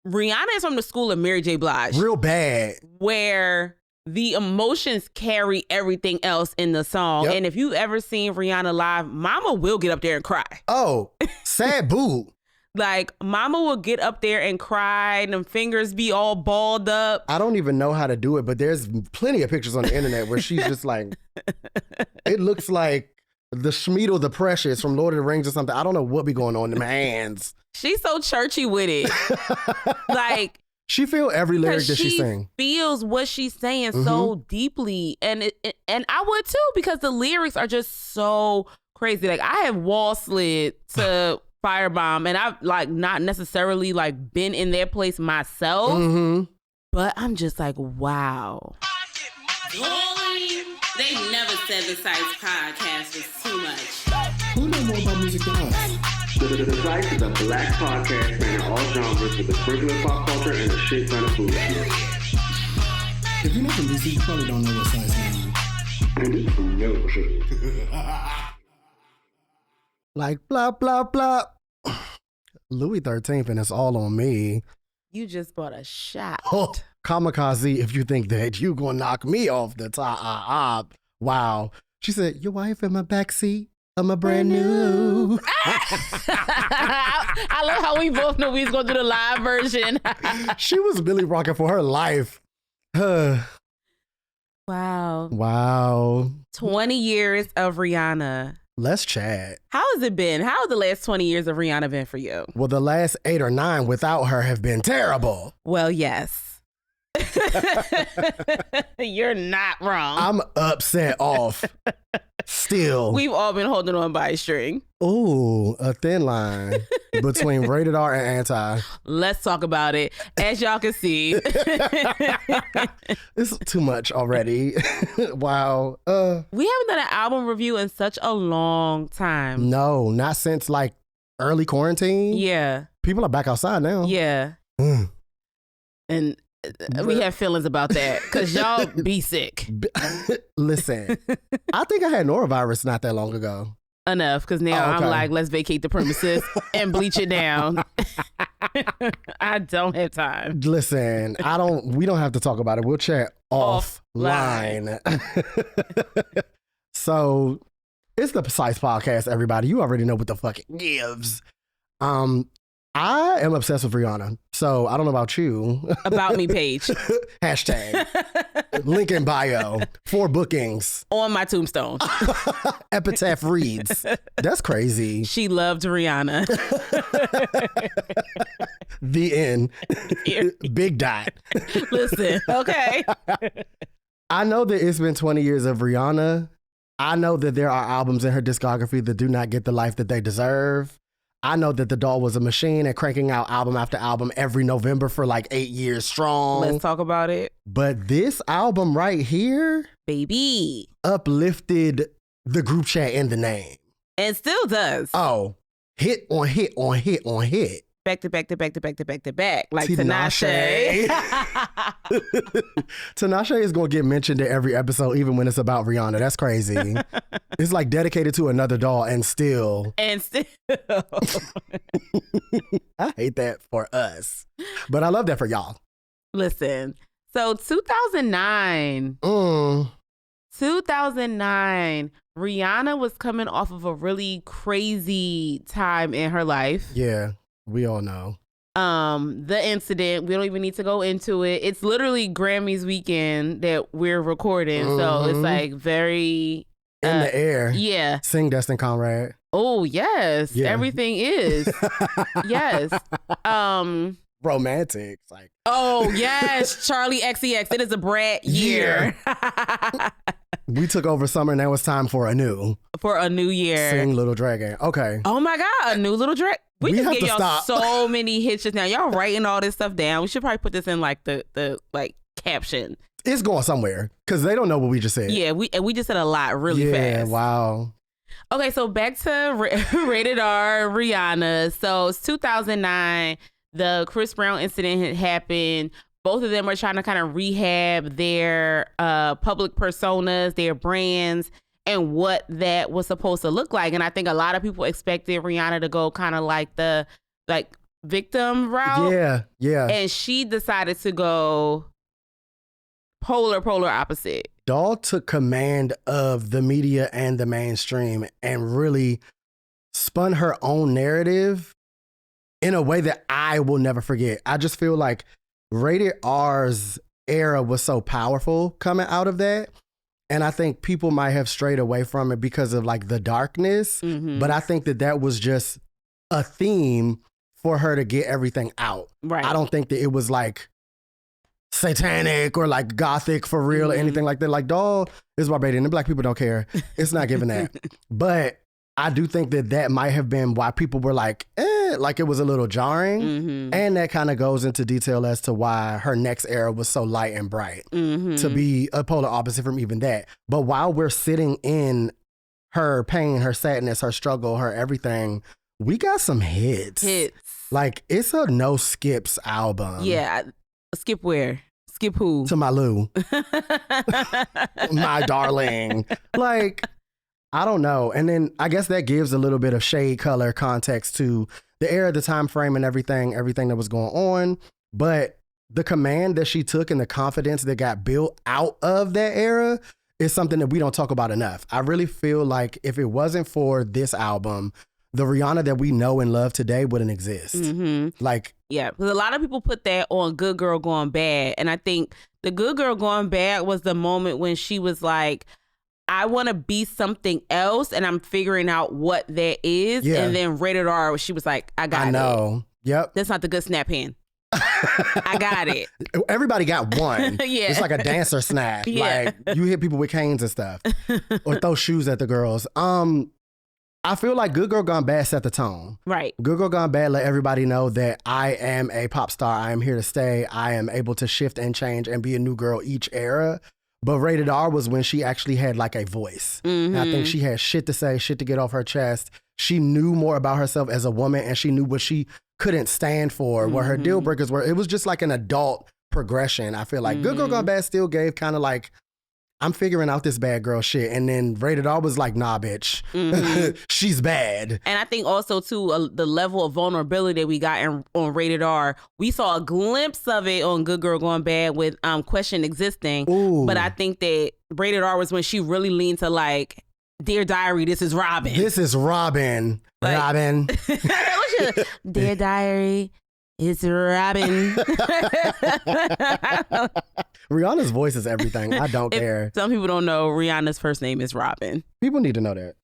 Rihanna is from the school of Mary J. Blige. Real bad. Where the emotions carry everything else in the song. Yep. And if you've ever seen Rihanna live, Mama will get up there and cry. Oh, sad boo. Like, Mama will get up there and cry, and them fingers be all balled up. I don't even know how to do it, but there's plenty of pictures on the internet where she's just like, it looks like the Schmeedle the Precious from Lord of the Rings or something. I don't know what be going on in my hands. She's so churchy with it. Like, she feel every lyric that she sing. Feels what she's saying so deeply. And and I would too, because the lyrics are just so crazy. Like, I have wall slid to Firebomb, and I've like not necessarily like been in their place myself, but I'm just like, wow. They never said the Psyce podcast was too much. Who knows more about music than us? The Psyce is a black podcast spanning all genres with a sprinkle of pop culture and a shit ton of food. If you're not from DC, you probably don't know what Psyce means. And it's from no shit. Like, blah, blah, blah. Louis 13th, and it's all on me. You just bought a shot. Oh, kamikaze, if you think that you gonna knock me off the top. Wow. She said, your wife in my backseat. I'm a brand new. I love how we both knew we was gonna do the live version. She was Billy rocking for her life. Wow. 20 years of Rihanna. Let's chat. How has it been? How have the last 20 years of Rihanna been for you? Well, the last 8 or 9 without her have been terrible. Well, yes. You're not wrong. I'm upset off. Still. We've all been holding on by a string. Ooh, a thin line between rated R and anti. Let's talk about it. As y'all can see. It's too much already. Wow. We haven't done an album review in such a long time. No, not since like early quarantine. Yeah. People are back outside now. Yeah. And we have feelings about that because y'all be sick. Listen, I think I had norovirus not that long ago. Enough, because now okay. I'm like, let's vacate the premises and bleach it down. I don't have time. Listen, we don't have to talk about it. We'll chat offline. So it's the Psyce podcast, everybody. You already know what the fuck it gives. I am obsessed with Rihanna, so I don't know about you. About me page. Hashtag. Link in bio. 4 bookings. On my tombstone. Epitaph reads. That's crazy. She loved Rihanna. The end. Big dot. Listen, okay. I know that it's been 20 years of Rihanna. I know that there are albums in her discography that do not get the life that they deserve. I know that the doll was a machine and cranking out album after album every November for like 8 years strong. Let's talk about it. But this album right here, baby, uplifted the group chat in the name. And still does. Oh, hit on hit on hit on hit. Back to back to back to back to back to back. Like Tinashe. Tinashe is going to get mentioned in every episode, even when it's about Rihanna. That's crazy. It's like dedicated to another doll and still. I hate that for us. But I love that for y'all. Listen, so 2009. 2009, Rihanna was coming off of a really crazy time in her life. Yeah. We all know. The incident, we don't even need to go into it. It's literally Grammys weekend that we're recording. So it's like very in the air. Yeah. Sing Destin Conrad. Oh, yes. Yeah. Everything is. Yes. Romantic. Like. Oh, yes. Charlie XCX. It is a brat year. We took over summer and now it's time for a new year. Sing Little Dragon. Okay. Oh my God. A new Little Dragon. We just gave y'all stop. so many hits just now. Y'all writing all this stuff down. We should probably put this in like the like caption. It's going somewhere because they don't know what we just said. Yeah, we just said a lot really fast. Yeah, wow. Okay, so back to Rated R Rihanna. So it's 2009. The Chris Brown incident had happened. Both of them are trying to kind of rehab their public personas, their brands, and what that was supposed to look like. And I think a lot of people expected Rihanna to go kind of like victim route. Yeah. And she decided to go polar opposite. Doll took command of the media and the mainstream and really spun her own narrative in a way that I will never forget. I just feel like Rated R's era was so powerful coming out of that. And I think people might have strayed away from it because of like the darkness. Mm-hmm. But I think that was just a theme for her to get everything out. Right. I don't think that it was like satanic or like gothic for real or anything like that. Like, Doll is Barbadian and black people don't care. It's not giving that. But I do think that might have been why people were like it was a little jarring. Mm-hmm. And that kind of goes into detail as to why her next era was so light and bright, to be a polar opposite from even that. But while we're sitting in her pain, her sadness, her struggle, her everything, we got some hits. Like, it's a no skips album. Yeah. Skip where? Skip who? To my Lou. My darling. Like, I don't know. And then I guess that gives a little bit of shade color context to the era, the time frame, and everything that was going on. But the command that she took and the confidence that got built out of that era is something that we don't talk about enough. I really feel like if it wasn't for this album, the Rihanna that we know and love today wouldn't exist. Mm-hmm. Like, yeah, because a lot of people put that on Good Girl Gone Bad. And I think the Good Girl Gone Bad was the moment when she was like, I want to be something else, and I'm figuring out what that is. Yeah. And then Rated R, she was like, I got it. I know. Yep. That's not the good snap hand. I got it. Everybody got one. Yeah. It's like a dancer snap. Yeah. Like, you hit people with canes and stuff. Or throw shoes at the girls. I feel like Good Girl Gone Bad set the tone. Right. Good Girl Gone Bad let everybody know that I am a pop star. I am here to stay. I am able to shift and change and be a new girl each era. But Rated R was when she actually had like a voice. Mm-hmm. And I think she had shit to say, shit to get off her chest. She knew more about herself as a woman, and she knew what she couldn't stand for, what her deal breakers were. It was just like an adult progression. I feel like Good Girl Gone Bad still gave kind of like, I'm figuring out this bad girl shit. And then Rated R was like, nah, bitch. She's bad. And I think also, too, the level of vulnerability that we got on Rated R, we saw a glimpse of it on Good Girl Gone Bad with Question Existing. Ooh. But I think that Rated R was when she really leaned to like, Dear Diary, this is Robin. This is Robin. Like, Robin. Dear Diary, it's Robin. Rihanna's voice is everything. I don't care. Some people don't know Rihanna's first name is Robin. People need to know that.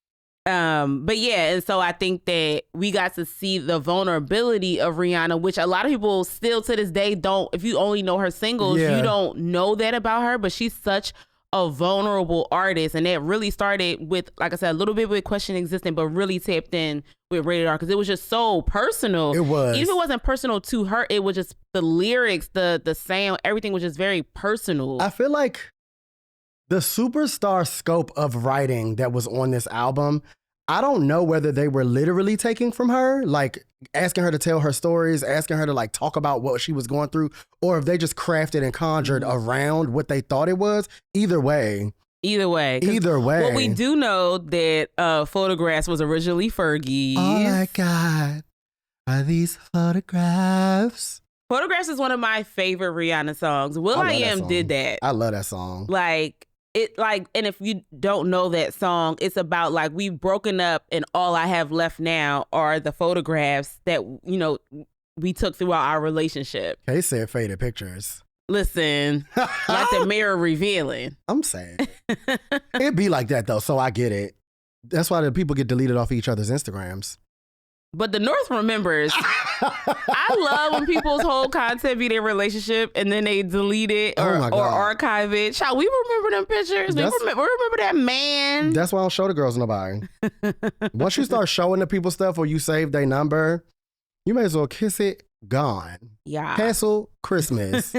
But yeah, and so I think that we got to see the vulnerability of Rihanna, which a lot of people still to this day don't. If you only know her singles, you don't know that about her. But she's such a vulnerable artist, and that really started with, like I said, a little bit with Question Existing, but really tapped in with Rated R because it was just so personal. It was. Even if it wasn't personal to her, it was just the lyrics, the sound, everything was just very personal. I feel like the superstar scope of writing that was on this album, I don't know whether they were literally taking from her, like asking her to tell her stories, asking her to like talk about what she was going through, or if they just crafted and conjured around what they thought it was. Either way. What we do know that Photographs was originally Fergie's. All I got are these photographs. Photographs is one of my favorite Rihanna songs. will.i.am did that. I love that song. And if you don't know that song, it's about like we've broken up and all I have left now are the photographs that, you know, we took throughout our relationship. They said faded pictures. Listen, like the mirror revealing. I'm saying. It be like that though, so I get it. That's why the people get deleted off each other's Instagrams. But the North remembers. I love when people's whole content be their relationship and then they delete it or archive it. Child, we remember them pictures. We remember that man. That's why I don't show the girls nobody. Once you start showing the people stuff or you save their number, you may as well kiss it. Gone. Yeah. Cancel Christmas.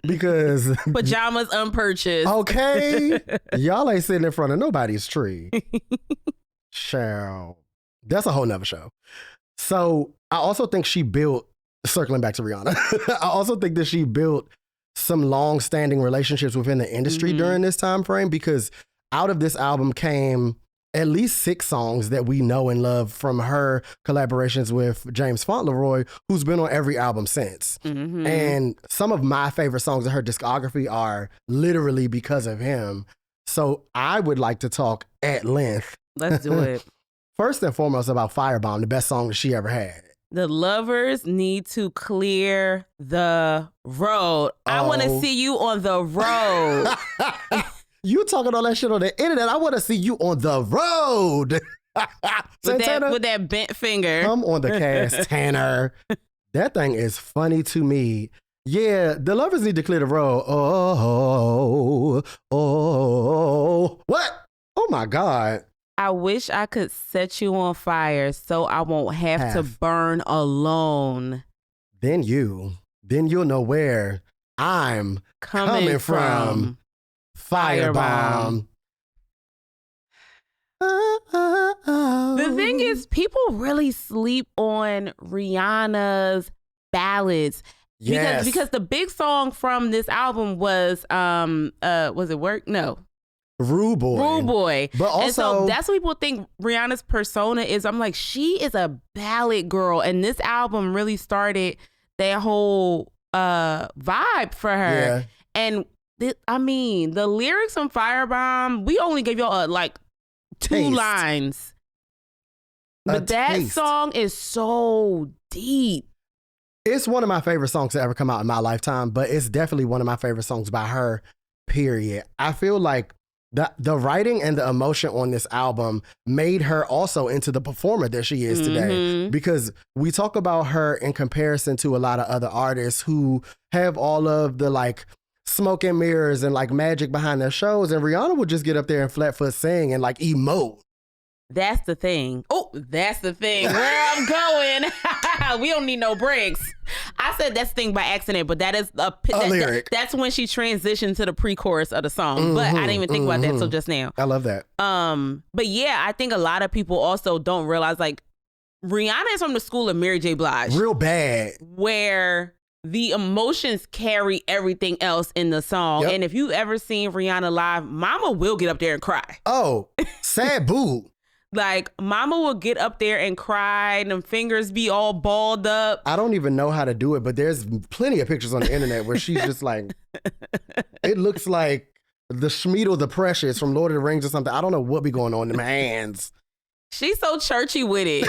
Because pajamas unpurchased. Okay. Y'all ain't sitting in front of nobody's tree. Cheryl. That's a whole nother show. So I also think she built, circling back to Rihanna, I also think that she built some long-standing relationships within the industry during this time frame, because out of this album came at least 6 songs that we know and love from her collaborations with James Fauntleroy, who's been on every album since. Mm-hmm. And some of my favorite songs in her discography are literally because of him. So I would like to talk at length. Let's do it. First and foremost about Firebomb, the best song that she ever had. The lovers need to clear the road. I want to see you on the road. You talking all that shit on the internet. I want to see you on the road. with that bent finger. Come on the cast, Tanner. That thing is funny to me. Yeah, the lovers need to clear the road. What? Oh my God. I wish I could set you on fire so I won't have to burn alone. Then you'll know where I'm coming from. Firebomb. The thing is, people really sleep on Rihanna's ballads. Yes. Because the big song from this album was it Work? No. Rude Boy. But also, and so that's what people think Rihanna's persona is. I'm like, she is a ballad girl. And this album really started that whole vibe for her. Yeah. And the lyrics on Firebomb, we only gave y'all like 2 lines. But that song is so deep. It's one of my favorite songs to ever come out in my lifetime, but it's definitely one of my favorite songs by her, period. I feel like the writing and the emotion on this album made her also into the performer that she is today. Because we talk about her in comparison to a lot of other artists who have all of the like smoke and mirrors and like magic behind their shows, and Rihanna would just get up there and flat foot sing and like emote. That's the thing. Oh, that's the thing. Where I'm going. We don't need no breaks. I said that's the thing by accident, but that is a lyric. That's when she transitioned to the pre-chorus of the song. But I didn't even think about that till just now. I love that. But yeah, I think a lot of people also don't realize like Rihanna is from the school of Mary J. Blige. Real bad. Where the emotions carry everything else in the song. Yep. And if you've ever seen Rihanna live, Mama will get up there and cry. Oh, sad boo. Like, Mama will get up there and cry and them fingers be all balled up. I don't even know how to do it, but there's plenty of pictures on the internet where she's just like, it looks like the Schmeedle the Precious from Lord of the Rings or something. I don't know what be going on in my hands. She's so churchy with it.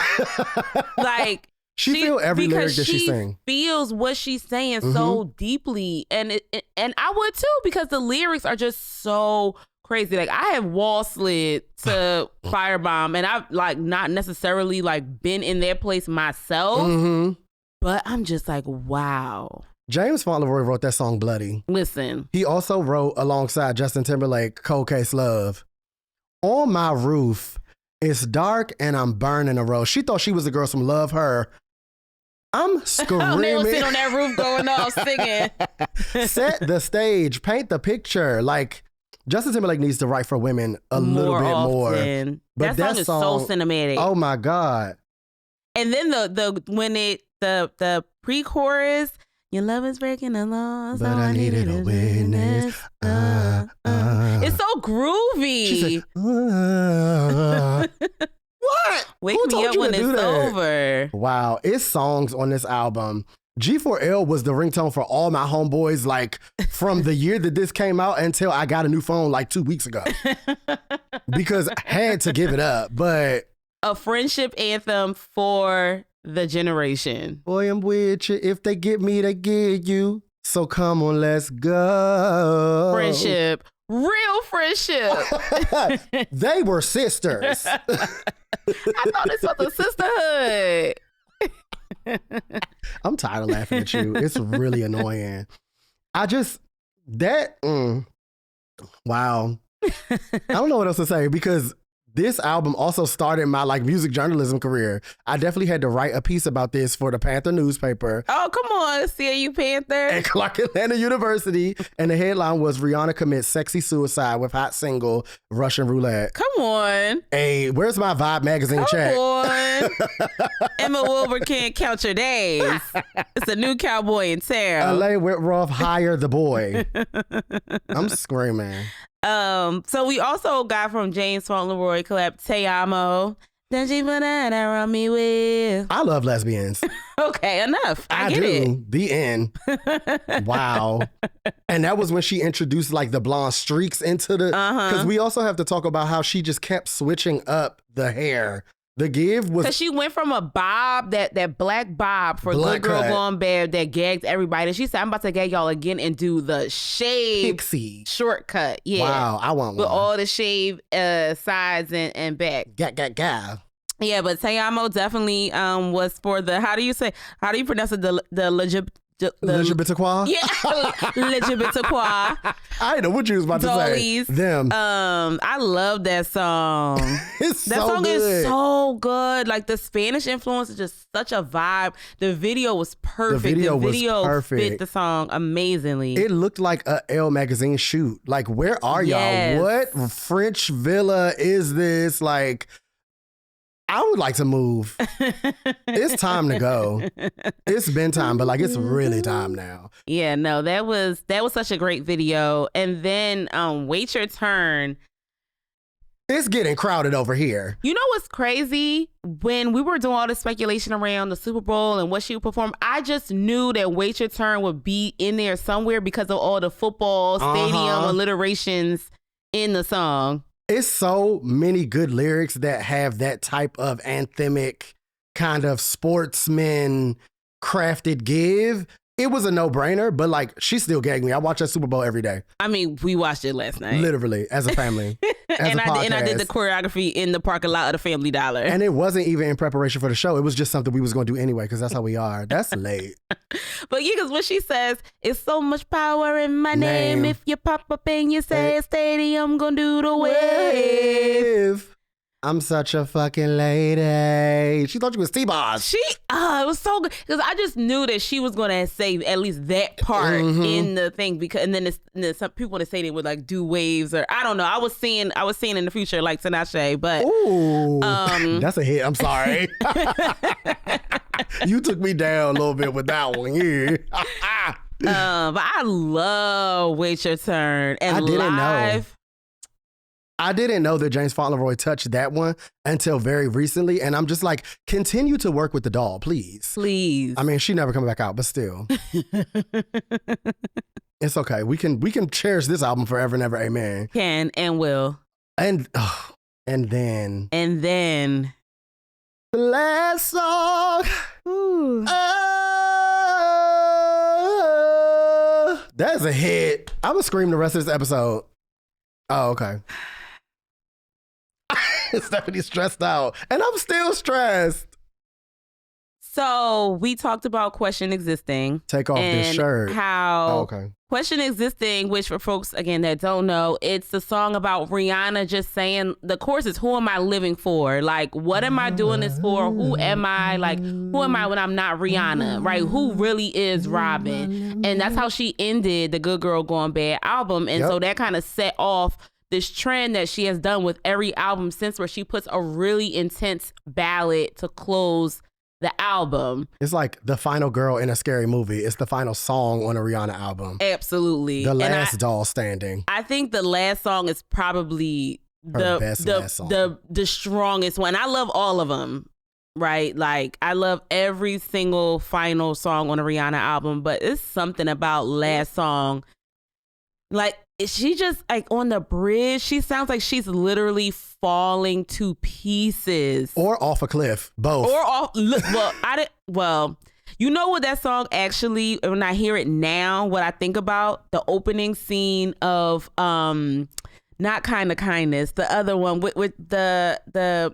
Like, she feel every lyric that she sing. Feels what she's saying so deeply. And I would too, because the lyrics are just so crazy. Like, I have wall slid to Firebomb, and I've like not necessarily like been in their place myself, but I'm just like, wow. James Fauntleroy wrote that song Bloody. Listen. He also wrote alongside Justin Timberlake, Cold Case Love. On my roof, it's dark and I'm burning a rose. She thought she was the girl from Love Her. I'm screaming. They will sit on that roof going off singing. Set the stage, paint the picture. Like, Justin Timberlake needs to write for women a little bit more. But that song is so cinematic. Oh my God. And then the pre-chorus, your love is breaking the law, but I needed a witness. It's so groovy. She said, what? Wake me up when it's over. Wow. It's songs on this album. G4L was the ringtone for all my homeboys, like from the year that this came out until I got a new phone like 2 weeks ago. Because I had to give it up. But a friendship anthem for the generation. Boy, I'm with you. If they get me, they get you. So come on, let's go. Friendship. Real friendship. They were sisters. I thought this was a sisterhood. I'm tired of laughing at you. It's really annoying. Wow. I don't know what else to say, because this album also started my like music journalism career. I definitely had to write a piece about this for the Panther newspaper. Oh, come on, CAU Panther. At Clark Atlanta University. And the headline was Rihanna commits sexy suicide with hot single Russian Roulette. Come on. Hey, where's my Vibe magazine check? Come on. Emma Wilbur can't count your days. It's a new cowboy in town. LA Whitroff, hire the boy. I'm screaming. So we also got from James Fauntleroy collab Te Amo. Then she put that around me with. I love lesbians. Okay, enough. I do. It. The end. Wow. And that was when she introduced like the blonde streaks into the. Because we also have to talk about how she just kept switching up the hair. The give was because she went from a bob, that black bob for Black Good Girl cut. Gone Bad that gagged everybody. And she said, I'm about to gag y'all again and do the shave pixie. shortcut. Yeah. Wow, I want With one. all the shave sides and back. Ga. Yeah, but Te Amo definitely was for the, how do you pronounce it? The legit. Legibitaqua? Yeah, Legibitaqua. I didn't know what you was about to Dollies. say. Them. I love that song. It's That so song good. is so good. Like the Spanish influence is just such a vibe. The video was perfect. The video was perfect. Fit the song amazingly. It looked like a Elle magazine shoot. Like, where are Yes. y'all? What French villa is this? Like, I would like to move. It's time to go. It's been time, but like it's really time now. Yeah, no, that was such a great video. And then Wait Your Turn. It's getting crowded over here. You know what's crazy? When we were doing all the speculation around the Super Bowl and what she would perform, I just knew that Wait Your Turn would be in there somewhere because of all the football stadium alliterations in the song. It's so many good lyrics that have that type of anthemic kind of sportsman crafted give. It was a no-brainer, but like she still gagged me. I watch that Super Bowl every day. I mean, we watched it last night. Literally, as a family. And I did the choreography in the parking lot of the Family Dollar. And it wasn't even in preparation for the show. It was just something we was going to do anyway, because that's how we are. That's late. But yeah, because what she says, it's so much power in my name. If you pop up and you say stadium, gonna do the wave. I'm such a fucking lady. She thought you was T-Boss. It was so good because I just knew that she was gonna say at least that part in the thing because, and then some people that say they would like do waves or I don't know. I was seeing in the future like Tinashe, but ooh, that's a hit. I'm sorry. You took me down a little bit with that one. Yeah. But I love Wait Your Turn and I didn't live. know. I didn't know that James Fauntleroy touched that one until very recently. And I'm just like, continue to work with the doll, please. Please. I mean, she never coming back out, but still. It's okay. We can cherish this album forever and ever. Amen. Can and will. And then the last song. Ooh. That's a hit. I'm gonna scream the rest of this episode. Oh, okay. Stephanie's stressed out, and I'm still stressed. So we talked about Question Existing. Take off this shirt. How okay. Question Existing, which for folks, again, that don't know, it's the song about Rihanna just saying, the chorus is, who am I living for? Like, what am I doing this for? Who am I? Like, who am I when I'm not Rihanna, right? Who really is Robin? And that's how she ended the Good Girl Gone Bad album. And so that kind of set off this trend that she has done with every album since, where she puts a really intense ballad to close the album. It's like the final girl in a scary movie. It's the final song on a Rihanna album. Absolutely. The last doll standing. I think the last song is probably the strongest one. I love all of them, right? Like, I love every single final song on a Rihanna album, but it's something about last song. Like, she just, like, on the bridge, she sounds like she's literally falling to pieces. Or off a cliff. Both. Or off, you know what that song actually, when I hear it now, what I think about? The opening scene of, not Kind of Kindness, the other one with the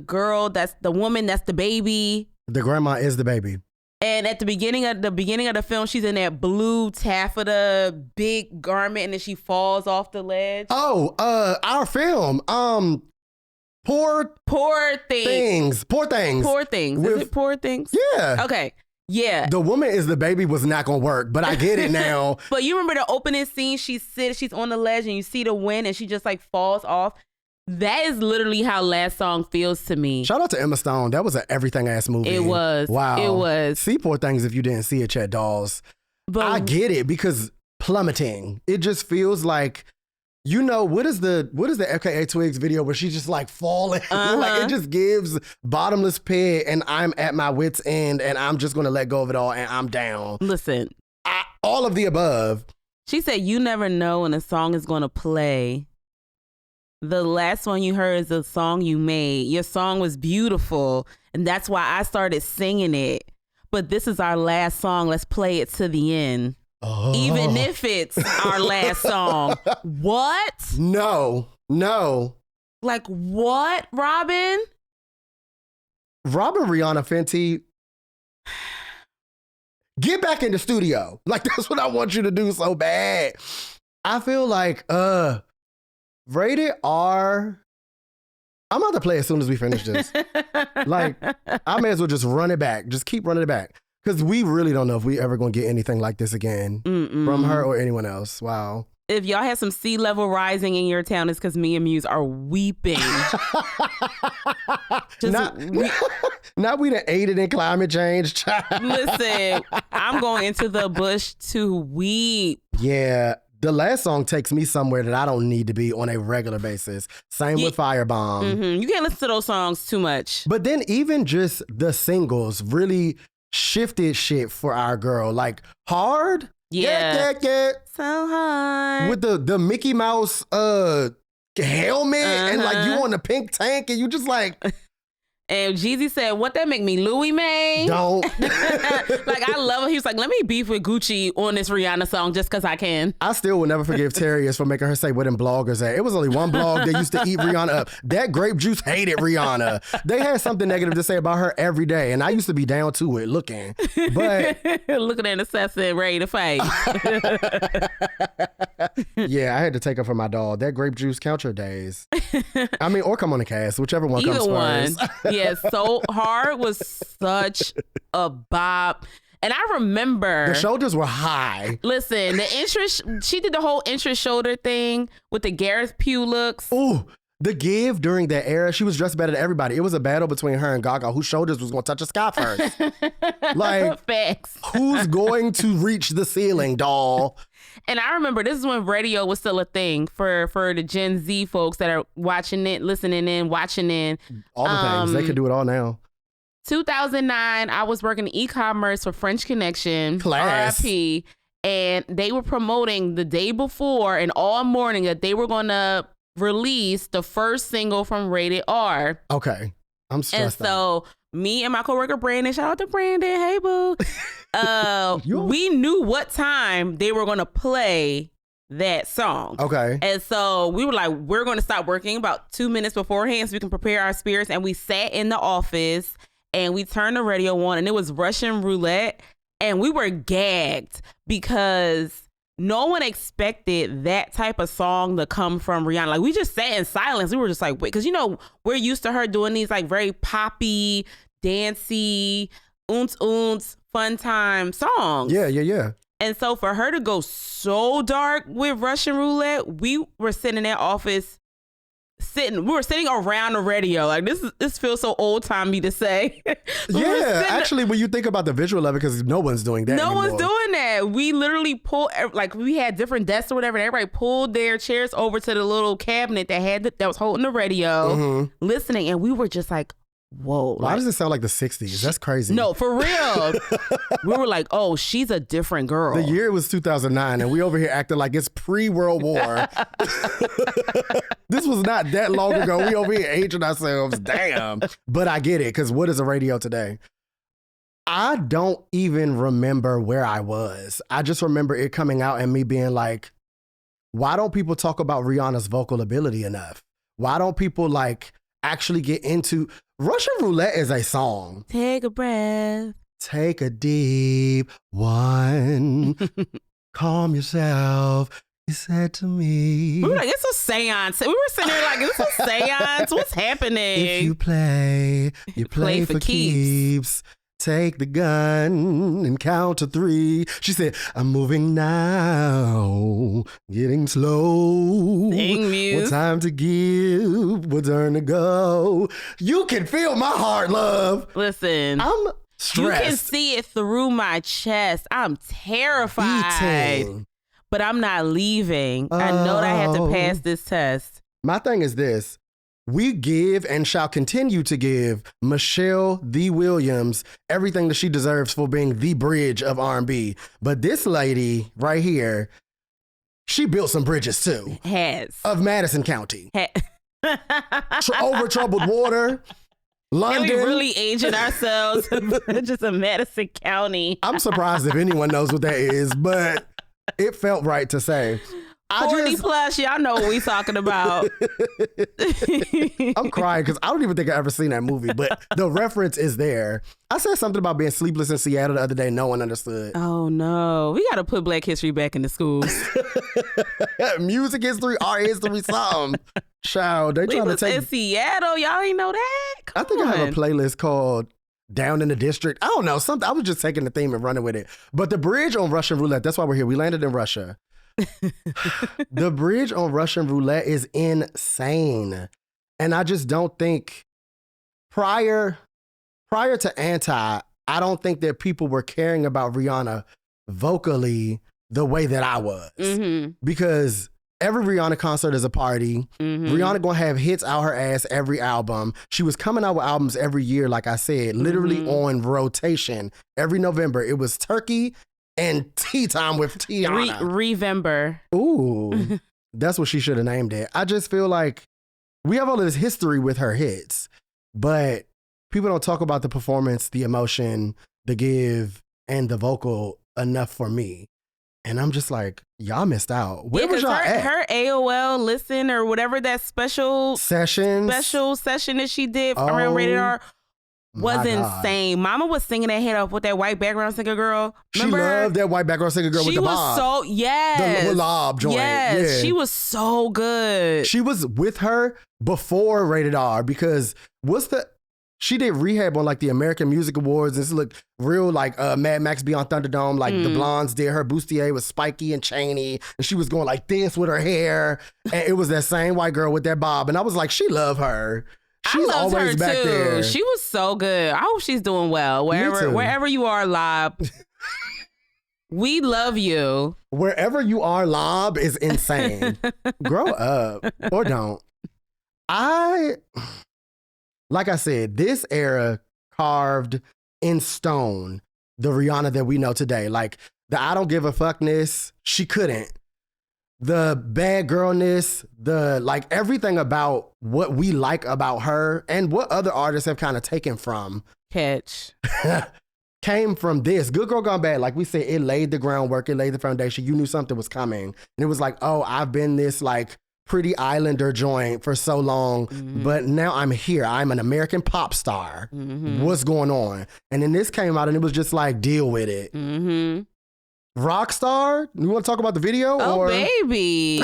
girl, that's the woman, that's the baby. The grandma is the baby. And at the beginning of the film, she's in that blue taffeta big garment, and then she falls off the ledge. Oh, our film. Poor Things. Poor Things. Is it Poor Things? Yeah. Okay. Yeah. The woman is the baby was not gonna work, but I get it now. But you remember the opening scene? She's on the ledge, and you see the wind, and she just like falls off. That is literally how Last Song feels to me. Shout out to Emma Stone. That was an everything ass movie. It was. Wow. It was. See Poor Things if you didn't see it, Chet Dolls. But I get it because plummeting. It just feels like You know, what is the FKA Twigs video where she's just like falling? Like it just gives bottomless pit and I'm at my wit's end and I'm just going to let go of it all and I'm down. Listen. All of the above. She said, you never know when a song is going to play. The last one you heard is the song you made. Your song was beautiful, and that's why I started singing it. But this is our last song. Let's play it to the end. Oh. Even if it's our last song. What? No. Like what, Robin? Rihanna Fenty, get back in the studio. Like, that's what I want you to do so bad. I feel like, Rated R, I'm about to play as soon as we finish this. Like, I may as well just run it back. Just keep running it back. Because we really don't know if we ever going to get anything like this again from her or anyone else. Wow. If y'all have some sea level rising in your town, it's because me and Muse are weeping. Not we done aided in climate change. Listen, I'm going into the bush to weep. Yeah. The last song takes me somewhere that I don't need to be on a regular basis. Same with Firebomb. Mm-hmm. You can't listen to those songs too much. But then even just the singles really shifted shit for our girl. Like Hard. Yeah. So hard. With the Mickey Mouse helmet and like you on the pink tank and you just like... And Jeezy said, what that make me, Louis May? Don't. Like, I love it. He was like, let me beef with Gucci on this Rihanna song just because I can. I still will never forgive Terrius for making her say what them bloggers at. It was only one blog that used to eat Rihanna up. That grape juice hated Rihanna. They had something negative to say about her every day. And I used to be down to it looking. But looking at an assassin ready to fight. Yeah, I had to take her for my dog. That grape juice, count your days. I mean, or come on the cast, whichever one comes first. Yeah, So Hard was such a bop. And I remember... The shoulders were high. Listen, the interest... She did the whole interest shoulder thing with the Gareth Pugh looks. Ooh, the give during that era, she was dressed better than everybody. It was a battle between her and Gaga, whose shoulders was going to touch the sky first. Like, facts. Who's going to reach the ceiling, doll? And I remember this is when radio was still a thing for the Gen Z folks that are watching it, listening in, watching in. All the things. They could do it all now. 2009, I was working in e-commerce for French Connection, Class. RIP, and they were promoting the day before and all morning that they were going to release the first single from Rated R. Okay. I'm stressed out. Me and my coworker Brandon, shout out to Brandon, hey boo. We knew what time they were going to play that song. Okay. And so we were like, we're going to stop working about 2 minutes beforehand so we can prepare our spirits. And we sat in the office and we turned the radio on and it was Russian Roulette. And we were gagged because no one expected that type of song to come from Rihanna. Like, we just sat in silence. We were just like, wait, because, you know, we're used to her doing these like very poppy, dancey, fun time songs. Yeah. And so for her to go so dark with Russian Roulette, we were sitting in that office we were sitting around the radio. Like, this feels so old timey to say. Yeah, actually, when you think about the visual of it, because no one's doing that anymore. One's doing that. We literally pulled, like, we had different desks or whatever, and everybody pulled their chairs over to the little cabinet that was holding the radio, listening, and we were just like, whoa. Why does it sound like the 60s? That's crazy. No, for real. We were like, oh, she's a different girl. The year was 2009, and we over here acting like it's pre-World War. This was not that long ago. We over here aging ourselves. Damn. But I get it, because what is a radio today? I don't even remember where I was. I just remember it coming out and me being like, why don't people talk about Rihanna's vocal ability enough? Why don't people like actually get into... Russian Roulette is a song. Take a breath. Take a deep one. Calm yourself. He said to me. We were like, it's a seance. We were sitting there like, it's a seance. What's happening? If you play, you play for keeps. Take the gun and count to 3. She said, I'm moving now, getting slow. Sing, Muse. What time to give, what turn to go. You can feel my heart, love. Listen. I'm stressed. You can see it through my chest. I'm terrified. Eating. but I'm not leaving. I know that I have to pass this test. My thing is this. We give and shall continue to give Michelle the Williams everything that she deserves for being the bridge of R&B. But this lady right here, she built some bridges too. Of Madison County. Over troubled water. London. And we really aging ourselves just a Madison County. I'm surprised if anyone knows what that is, but it felt right to say. 40 plus, y'all know what we talking about. I'm crying because I don't even think I've ever seen that movie, but the reference is there. I said something about being sleepless in Seattle the other day. No one understood. Oh, no. We got to put Black history back in the schools. Music history, art history, something. Child, they trying to take... in Seattle, y'all ain't know that? Come I think on. I have a playlist called Down in the District. I don't know, something. I was just taking the theme and running with it. But the bridge on Russian Roulette, that's why we're here. We landed in Russia. The bridge on Russian Roulette is insane. And I just don't think prior to Anti, I don't think that people were caring about Rihanna vocally the way that I was. Mm-hmm. Because every Rihanna concert is a party. Mm-hmm. Rihanna gonna have hits out her ass every album. She was coming out with albums every year, like I said, literally on rotation. Every November, it was Turkey and Tea Time with Tiana. Revember. Ooh, that's what she should have named it. I just feel like we have all of this history with her hits, but people don't talk about the performance, the emotion, the give, and the vocal enough for me. And I'm just like, y'all missed out. Where was y'all at? Her AOL listen or whatever that special session that she did around Rated R was insane. Mama was singing that head off with that white background singer girl. Remember? She loved that white background singer girl with the bob. She was so, yes. The lob joint. Yes, yeah. She was so good. She was with her before Rated R because she did Rehab on like the American Music Awards. This looked real like Mad Max Beyond Thunderdome. Like the blondes did her bustier with Spiky and Chaney. And she was going like this with her hair. And it was that same white girl with that bob. And I was like, she loved her. She's I loved always her back too. there. She was so good. I hope she's doing well. Wherever you are, Lob. We love you. Wherever you are, Lob is insane. Grow up or don't. Like I said, this era carved in stone the Rihanna that we know today. Like the I don't give a fuckness, she couldn't. The bad girlness, the like everything about what we like about her and what other artists have kind of taken from. Catch. Came from this. Good Girl Gone Bad. Like we said, it laid the groundwork. It laid the foundation. You knew something was coming. And it was like, oh, I've been this like pretty islander joint for so long, but now I'm here. I'm an American pop star. What's going on? And then this came out and it was just like, deal with it. Rockstar? You want to talk about the video? Oh, baby.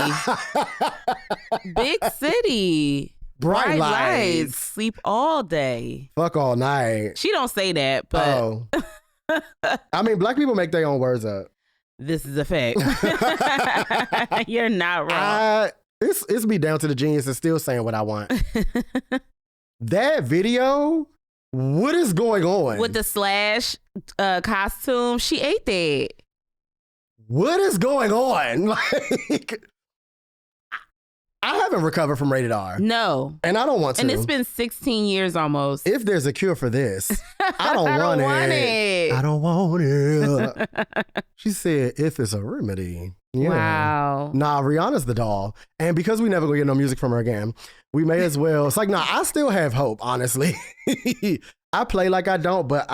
Big city. Bright lights. Sleep all day. Fuck all night. She don't say that, but... Oh. I mean, black people make their own words up. This is a fact. You're not wrong. It's me down to the genius and still saying what I want. That video, what is going on? With the Slash costume, she ate that. What is going on? Like, I haven't recovered from Rated R. No. And I don't want to. And it's been 16 years almost. If there's a cure for this, I don't want it. I don't want it. She said, if it's a remedy. Yeah. Wow. Nah, Rihanna's the doll. And because we never gonna get no music from her again, we may as well. It's like, nah, I still have hope, honestly. I play like I don't, but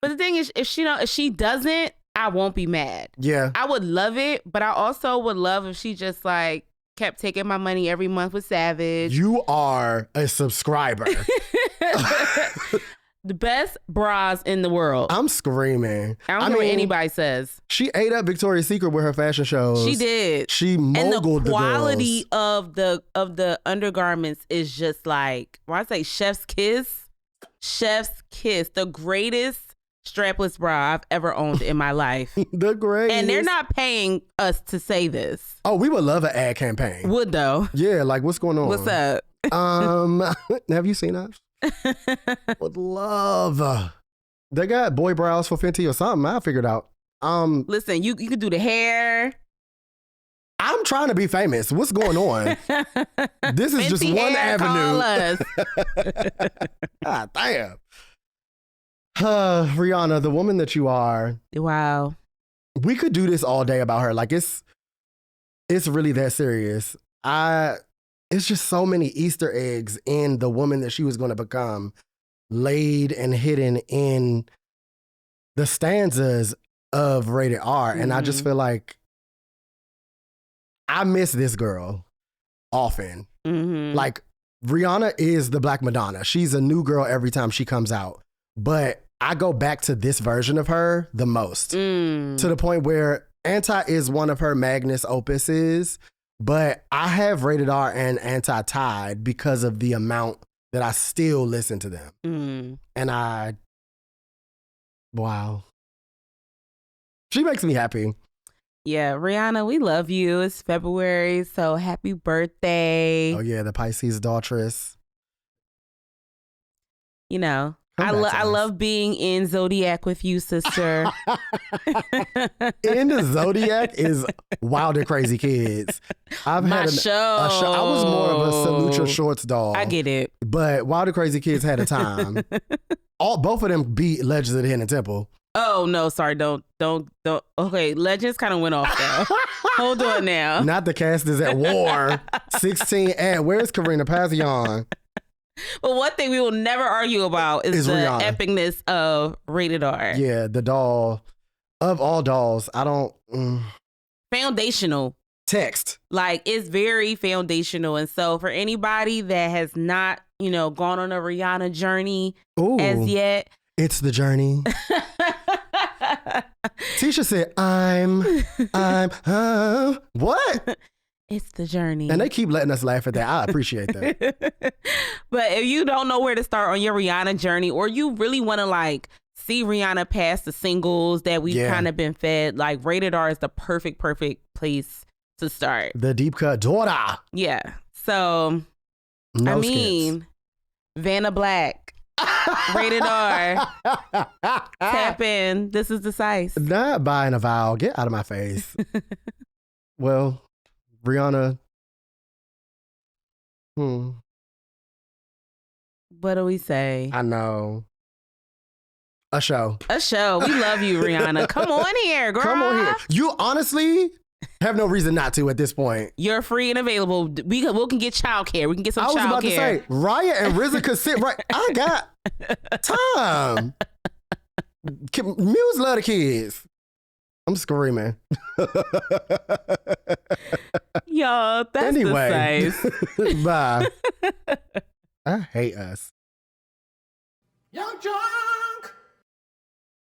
the thing is, if she doesn't, I won't be mad. Yeah. I would love it, but I also would love if she just like kept taking my money every month with Savage. You are a subscriber. The best bras in the world. I'm screaming. I don't care what anybody says. She ate up Victoria's Secret with her fashion shows. She did. She moguled the quality of the undergarments is just like, when I say chef's kiss, the greatest strapless bra I've ever owned in my life. The greatest. And they're not paying us to say this. Oh, we would love an ad campaign. Would though. Yeah, like what's going on? What's up? Have you seen us? Would love. They got boy brows for Fenty or something. I figured out. Listen, you could do the hair. I'm trying to be famous. What's going on? This is just Fenty one hair, avenue. call us. Ah, damn. Rihanna, the woman that you are. Wow. We could do this all day about her. Like it's really that serious. It's just so many Easter eggs in the woman that she was going to become, laid and hidden in the stanzas of Rated R. And I just feel like I miss this girl often. Like Rihanna is the Black Madonna. She's a new girl every time she comes out. But I go back to this version of her the most, to the point where Anti is one of her magnus opuses, but I have Rated R and Anti tied because of the amount that I still listen to them. And wow. She makes me happy. Yeah, Rihanna, we love you. It's February, so happy birthday. Oh yeah, the Pisces daughtress. You know, I love being in Zodiac with you, sister. In the Zodiac is Wild and Crazy Kids. I've My had a show. I was more of a Salute Your Shorts doll. I get it. But Wild and Crazy Kids had a time. Both of them beat Legends of the Hidden Temple. Oh no, sorry, don't. Okay, Legends kind of went off though. Hold on now. Not the cast is at war. 16 and where's Karina Pazion? But one thing we will never argue about is the Rihanna. epicness of Rated R. Yeah, the doll of all dolls. I don't Foundational. text. Like, it's very foundational. And so for anybody that has not, gone on a Rihanna journey as yet. It's the journey. Tisha said, I'm what? It's the journey. And they keep letting us laugh at that. I appreciate that. But if you don't know where to start on your Rihanna journey, or you really want to see Rihanna past the singles that we've kind of been fed, Rated R is the perfect place to start. The deep cut daughter. Yeah. So, Skits. Vanna Black, Rated R. Tap in. This is the Psyce. Not buying a vowel. Get out of my face. Well, Rihanna. What do we say? I know. A show. We love you, Rihanna. Come on here, girl. Come on here. You honestly have no reason not to at this point. You're free and available. We can get childcare. We can get some childcare. I was about to say, Raya and RZA could sit right. I got time. Muse love the kids. I'm screaming. Y'all, that's anyway. the Psyce. Bye. I hate us. Young John.